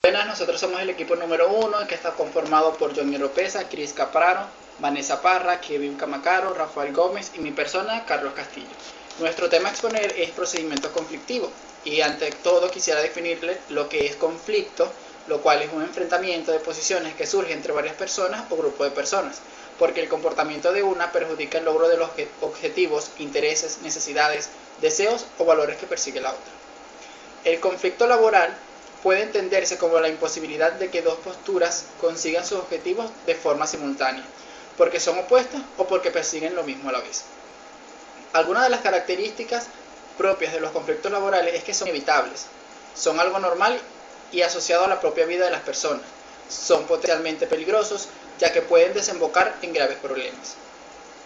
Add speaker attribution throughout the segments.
Speaker 1: Buenas, nosotros somos el equipo número 1 que está conformado por Johnny Oropesa, Cris Capraro, Vanessa Parra, Kevin Camacaro, Rafael Gómez y mi persona, Carlos Castillo. Nuestro tema a exponer es procedimiento conflictivo y ante todo quisiera definirle lo que es conflicto, lo cual es un enfrentamiento de posiciones que surge entre varias personas o grupos de personas, porque el comportamiento de una perjudica el logro de los objetivos, intereses, necesidades, deseos o valores que persigue la otra. El conflicto laboral puede entenderse como la imposibilidad de que dos posturas consigan sus objetivos de forma simultánea, porque son opuestas o porque persiguen lo mismo a la vez. Algunas de las características propias de los conflictos laborales es que son inevitables, son algo normal y asociado a la propia vida de las personas, son potencialmente peligrosos ya que pueden desembocar en graves problemas.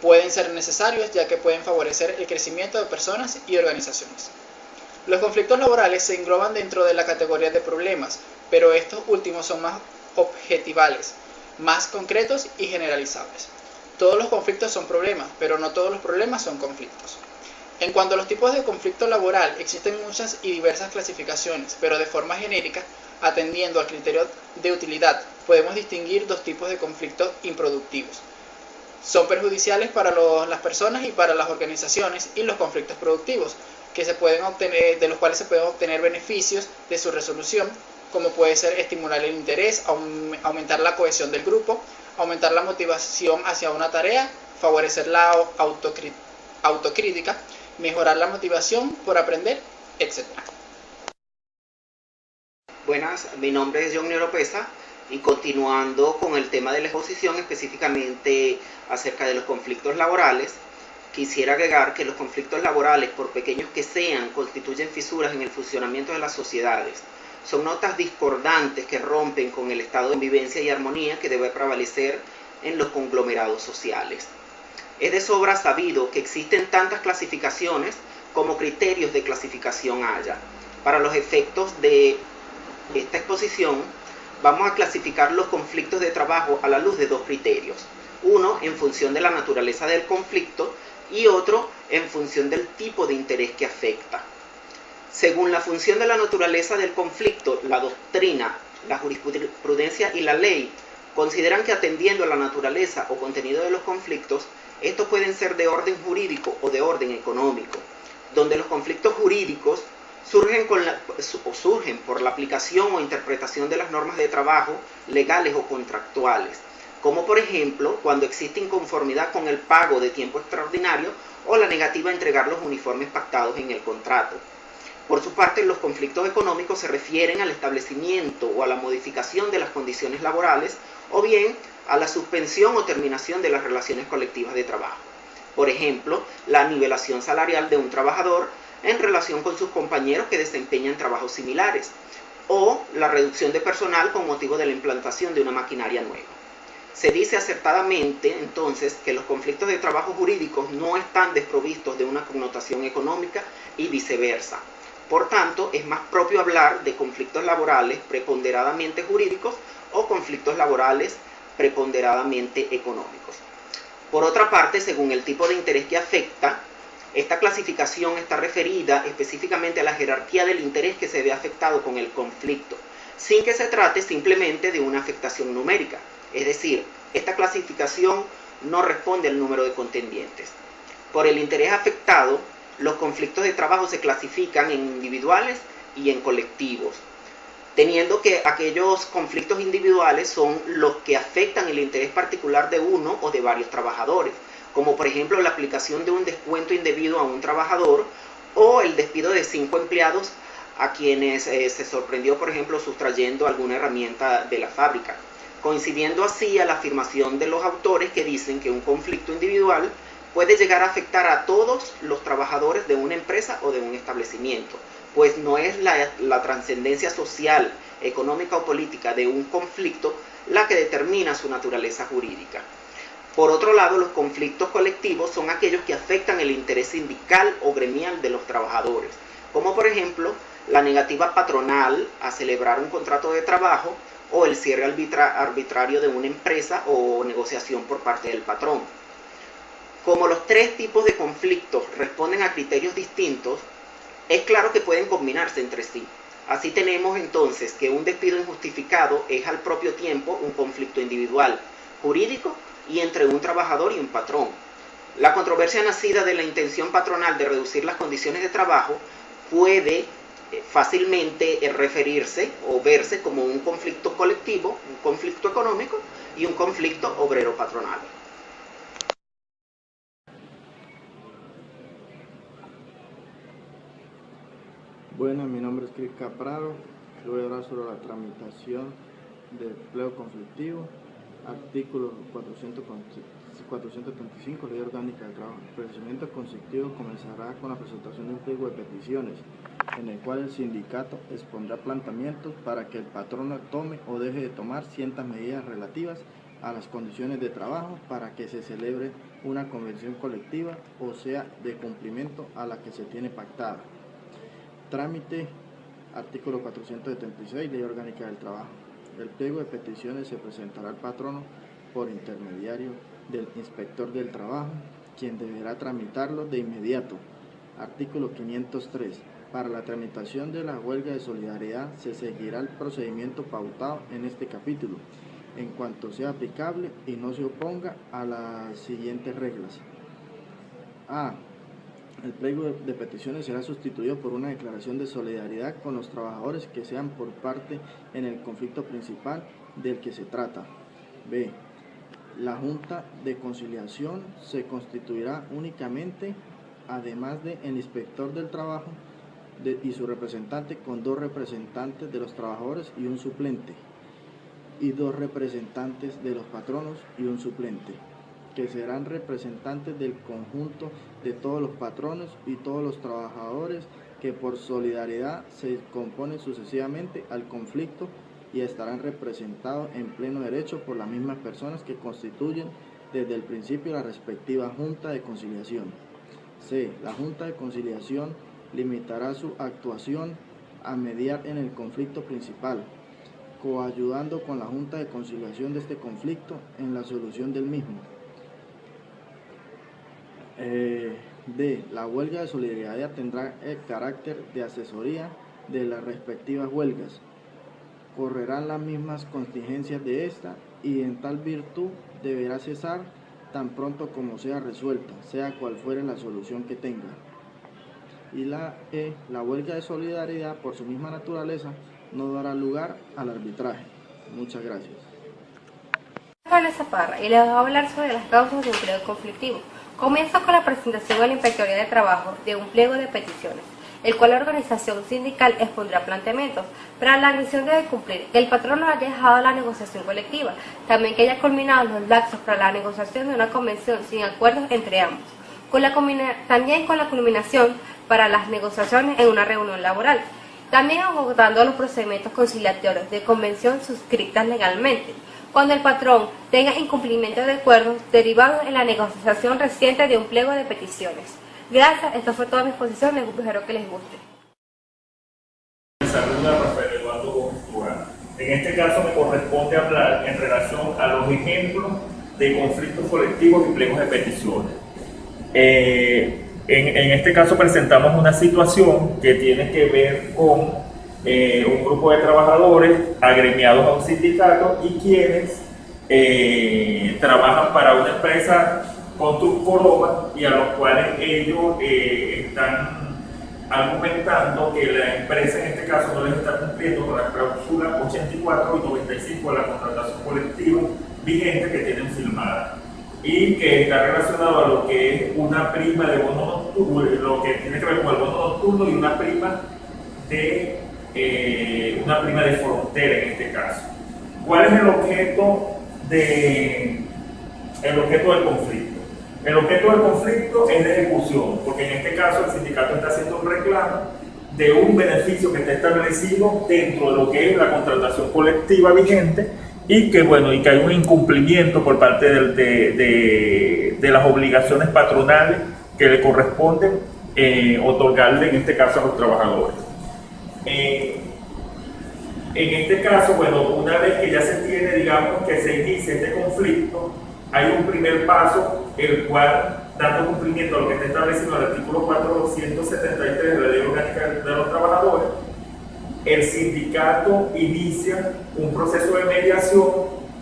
Speaker 1: Pueden ser necesarios ya que pueden favorecer el crecimiento de personas y organizaciones. Los conflictos laborales se engloban dentro de la categoría de problemas, pero estos últimos son más objetivales, más concretos y generalizables. Todos los conflictos son problemas, pero no todos los problemas son conflictos. En cuanto a los tipos de conflicto laboral, existen muchas y diversas clasificaciones, pero de forma genérica, atendiendo al criterio de utilidad, podemos distinguir dos tipos de conflictos improductivos. Son perjudiciales para las personas y para las organizaciones, y los conflictos productivos, que se pueden obtener, de los cuales se pueden obtener beneficios de su resolución, como puede ser estimular el interés, aumentar la cohesión del grupo, aumentar la motivación hacia una tarea, favorecer la autocrítica, mejorar la motivación por aprender, etc.
Speaker 2: Buenas, mi nombre es Johnny Oropesa y continuando con el tema de la exposición, específicamente acerca de los conflictos laborales, quisiera agregar que los conflictos laborales, por pequeños que sean, constituyen fisuras en el funcionamiento de las sociedades. Son notas discordantes que rompen con el estado de convivencia y armonía que debe prevalecer en los conglomerados sociales. Es de sobra sabido que existen tantas clasificaciones como criterios de clasificación haya. Para los efectos de esta exposición, vamos a clasificar los conflictos de trabajo a la luz de dos criterios. Uno, en función de la naturaleza del conflicto, y otro en función del tipo de interés que afecta. Según la función de la naturaleza del conflicto, la doctrina, la jurisprudencia y la ley consideran que atendiendo a la naturaleza o contenido de los conflictos, estos pueden ser de orden jurídico o de orden económico, donde los conflictos jurídicos surgen por la aplicación o interpretación de las normas de trabajo legales o contractuales, como por ejemplo cuando existe inconformidad con el pago de tiempo extraordinario o la negativa a entregar los uniformes pactados en el contrato. Por su parte, los conflictos económicos se refieren al establecimiento o a la modificación de las condiciones laborales o bien a la suspensión o terminación de las relaciones colectivas de trabajo. Por ejemplo, la nivelación salarial de un trabajador en relación con sus compañeros que desempeñan trabajos similares o la reducción de personal con motivo de la implantación de una maquinaria nueva. Se dice acertadamente, entonces, que los conflictos de trabajo jurídicos no están desprovistos de una connotación económica y viceversa. Por tanto, es más propio hablar de conflictos laborales preponderadamente jurídicos o conflictos laborales preponderadamente económicos. Por otra parte, según el tipo de interés que afecta, esta clasificación está referida específicamente a la jerarquía del interés que se ve afectado con el conflicto, sin que se trate simplemente de una afectación numérica. Es decir, esta clasificación no responde al número de contendientes. Por el interés afectado, los conflictos de trabajo se clasifican en individuales y en colectivos, teniendo que aquellos conflictos individuales son los que afectan el interés particular de uno o de varios trabajadores, como por ejemplo la aplicación de un descuento indebido a un trabajador o el despido de 5 empleados a quienes se sorprendió, por ejemplo, sustrayendo alguna herramienta de la fábrica, coincidiendo así a la afirmación de los autores que dicen que un conflicto individual puede llegar a afectar a todos los trabajadores de una empresa o de un establecimiento, pues no es la trascendencia social, económica o política de un conflicto la que determina su naturaleza jurídica. Por otro lado, los conflictos colectivos son aquellos que afectan el interés sindical o gremial de los trabajadores, como por ejemplo la negativa patronal a celebrar un contrato de trabajo o el cierre arbitrario de una empresa o negociación por parte del patrón. Como los tres tipos de conflictos responden a criterios distintos, es claro que pueden combinarse entre sí. Así tenemos entonces que un despido injustificado es al propio tiempo un conflicto individual, jurídico y entre un trabajador y un patrón. La controversia nacida de la intención patronal de reducir las condiciones de trabajo puede fácilmente referirse o verse como un conflicto colectivo, un conflicto económico y un conflicto obrero-patronal.
Speaker 3: Buenas, mi nombre es Cris Capraro. Voy a hablar sobre la tramitación del empleo conflictivo, artículo 435, Ley Orgánica del Trabajo. El procedimiento conflictivo comenzará con la presentación de un pliego de peticiones, en el cual el sindicato expondrá planteamientos para que el patrono tome o deje de tomar ciertas medidas relativas a las condiciones de trabajo para que se celebre una convención colectiva, o sea, de cumplimiento a la que se tiene pactada. Trámite, artículo 476, Ley Orgánica del Trabajo. El pliego de peticiones se presentará al patrono por intermediario del inspector del trabajo, quien deberá tramitarlo de inmediato. Artículo 503. Para la tramitación de la huelga de solidaridad se seguirá el procedimiento pautado en este capítulo, en cuanto sea aplicable y no se oponga a las siguientes reglas. A. El pliego de peticiones será sustituido por una declaración de solidaridad con los trabajadores que sean por parte en el conflicto principal del que se trata. B. La Junta de Conciliación se constituirá únicamente, además del inspector del trabajo y su representante, con 2 representantes de los trabajadores y un suplente, y 2 representantes de los patronos y un suplente, que serán representantes del conjunto de todos los patronos y todos los trabajadores que por solidaridad se componen sucesivamente al conflicto y estarán representados en pleno derecho por las mismas personas que constituyen desde el principio la respectiva Junta de Conciliación. C. La Junta de Conciliación limitará su actuación a mediar en el conflicto principal, coayudando con la Junta de Conciliación de este conflicto en la solución del mismo. D. La huelga de solidaridad tendrá el carácter de asesoría de las respectivas huelgas. Correrán las mismas contingencias de esta y en tal virtud deberá cesar tan pronto como sea resuelta, sea cual fuere la solución que tenga. Y la E. La huelga de solidaridad, por su misma naturaleza, no dará lugar al arbitraje. Muchas gracias.
Speaker 4: Vanessa Parra y les voy a hablar sobre las causas de empleo conflictivo. Comienzo con la presentación a la Inspectoría de Trabajo de un pliego de peticiones, el cual la organización sindical expondrá planteamientos. Para la admisión debe cumplir que el patrono haya dejado la negociación colectiva, también que haya culminado los lapsos para la negociación de una convención sin acuerdos entre ambos, también con la culminación para las negociaciones en una reunión laboral, también agotando los procedimientos conciliatorios de convención suscritas legalmente, cuando el patrón tenga incumplimiento de acuerdos derivados en la negociación reciente de un pliego de peticiones. Gracias, esto fue toda mi exposición, espero que les guste.
Speaker 5: Saluda Rafael Eduardo Gómez Turán. En este caso me corresponde hablar en relación a los ejemplos de conflictos colectivos y pliegos de peticiones. En este caso presentamos una situación que tiene que ver con un grupo de trabajadores agremiados a un sindicato y quienes trabajan para una empresa Construcforoma y a los cuales ellos están argumentando que la empresa en este caso no les está cumpliendo con la cláusula 84 y 95 de la contratación colectiva vigente que tienen firmada y que está relacionado a lo que es una prima de bono nocturno, lo que tiene que ver con el bono nocturno y una prima de frontera en este caso. ¿Cuál es el objeto del conflicto? El objeto del conflicto es de ejecución, porque en este caso el sindicato está haciendo un reclamo de un beneficio que está establecido dentro de lo que es la contratación colectiva vigente y que hay un incumplimiento por parte de las obligaciones patronales que le corresponden otorgarle en este caso a los trabajadores. En este caso, una vez que ya se tiene, digamos, que se inicia este conflicto, hay un primer paso, el cual, dando cumplimiento a lo que está establecido en el artículo 473 de la Ley Orgánica de los Trabajadores, el sindicato inicia un proceso de mediación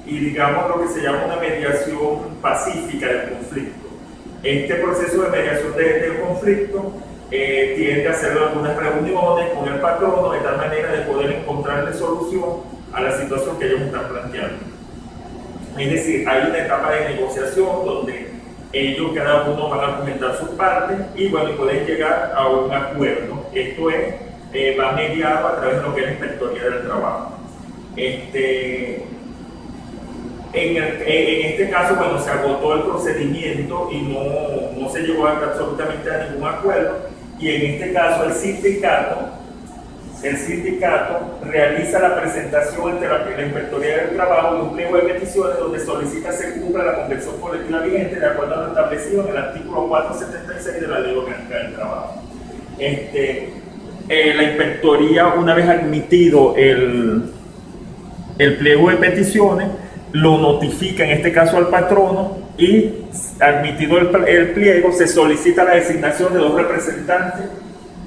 Speaker 5: y digamos lo que se llama una mediación pacífica del conflicto. Este proceso de mediación del conflicto tiende a hacer algunas reuniones con el patrono de tal manera de poder encontrarle solución a la situación que ellos están planteando. Es decir, hay una etapa de negociación donde ellos cada uno van a comentar sus partes y bueno, pueden llegar a un acuerdo. Esto es, va mediado a través de lo que es la Inspectoría del Trabajo. En este caso, bueno, se agotó el procedimiento y no se llegó absolutamente a ningún acuerdo, y en este caso el sindicato realiza la presentación ante la Inspectoría del Trabajo de un pliego de peticiones donde solicita se cumpla la convención colectiva vigente de acuerdo a lo establecido en el artículo 476 de la Ley Orgánica del Trabajo. La Inspectoría, una vez admitido el pliego de peticiones, lo notifica en este caso al patrono y admitido el pliego se solicita la designación de 2 representantes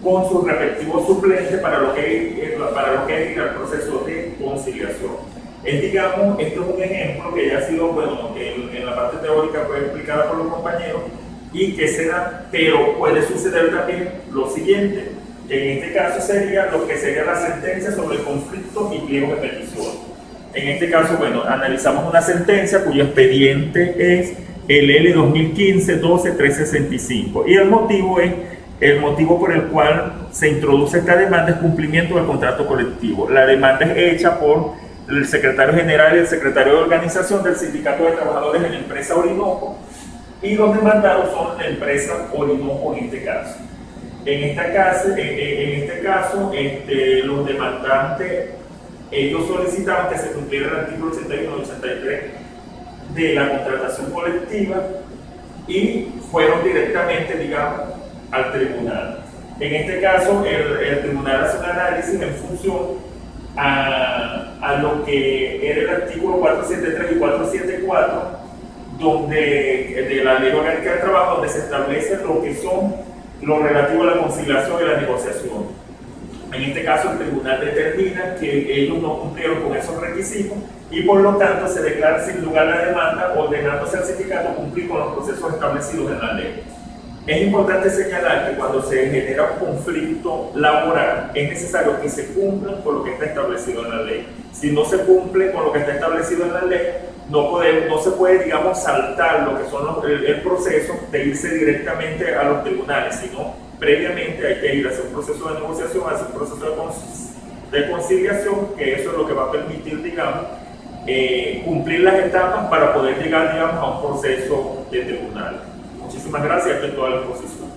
Speaker 5: con sus respectivos suplentes para lo que es el proceso de conciliación. Digamos, esto es un ejemplo que ya ha sido, bueno, en la parte teórica fue explicada por los compañeros y que se da, pero puede suceder también lo siguiente, que en este caso sería lo que sería la sentencia sobre el conflicto y pliego de petición. En este caso, bueno, analizamos una sentencia cuyo expediente es el L 2015-12-365 y el motivo por el cual se introduce esta demanda es cumplimiento del contrato colectivo. La demanda es hecha por el secretario general y el secretario de organización del Sindicato de Trabajadores en la empresa Orinoco, y los demandados son la empresa Orinoco en este caso. En este caso, los demandantes, ellos solicitaban que se cumpliera el artículo 81 y 83 de la contratación colectiva y fueron directamente, digamos, al tribunal. En este caso, el tribunal hace un análisis en función a lo que era el artículo 473 y 474 de la Ley Orgánica del Trabajo, donde se establece lo que son lo relativo a la conciliación y la negociación. En este caso, el tribunal determina que ellos no cumplieron con esos requisitos y por lo tanto se declara sin lugar la demanda, ordenándose al sindicato cumplir con los procesos establecidos en la ley. Es importante señalar que cuando se genera un conflicto laboral es necesario que se cumpla con lo que está establecido en la ley. Si no se cumple con lo que está establecido en la ley, no se puede, digamos, saltar lo que son el proceso de irse directamente a los tribunales, sino previamente hay que ir a hacer un proceso de negociación, a hacer un proceso de conciliación, que eso es lo que va a permitir, digamos, cumplir las etapas para poder llegar, digamos, a un proceso de tribunal. Muchísimas gracias por toda la exposición.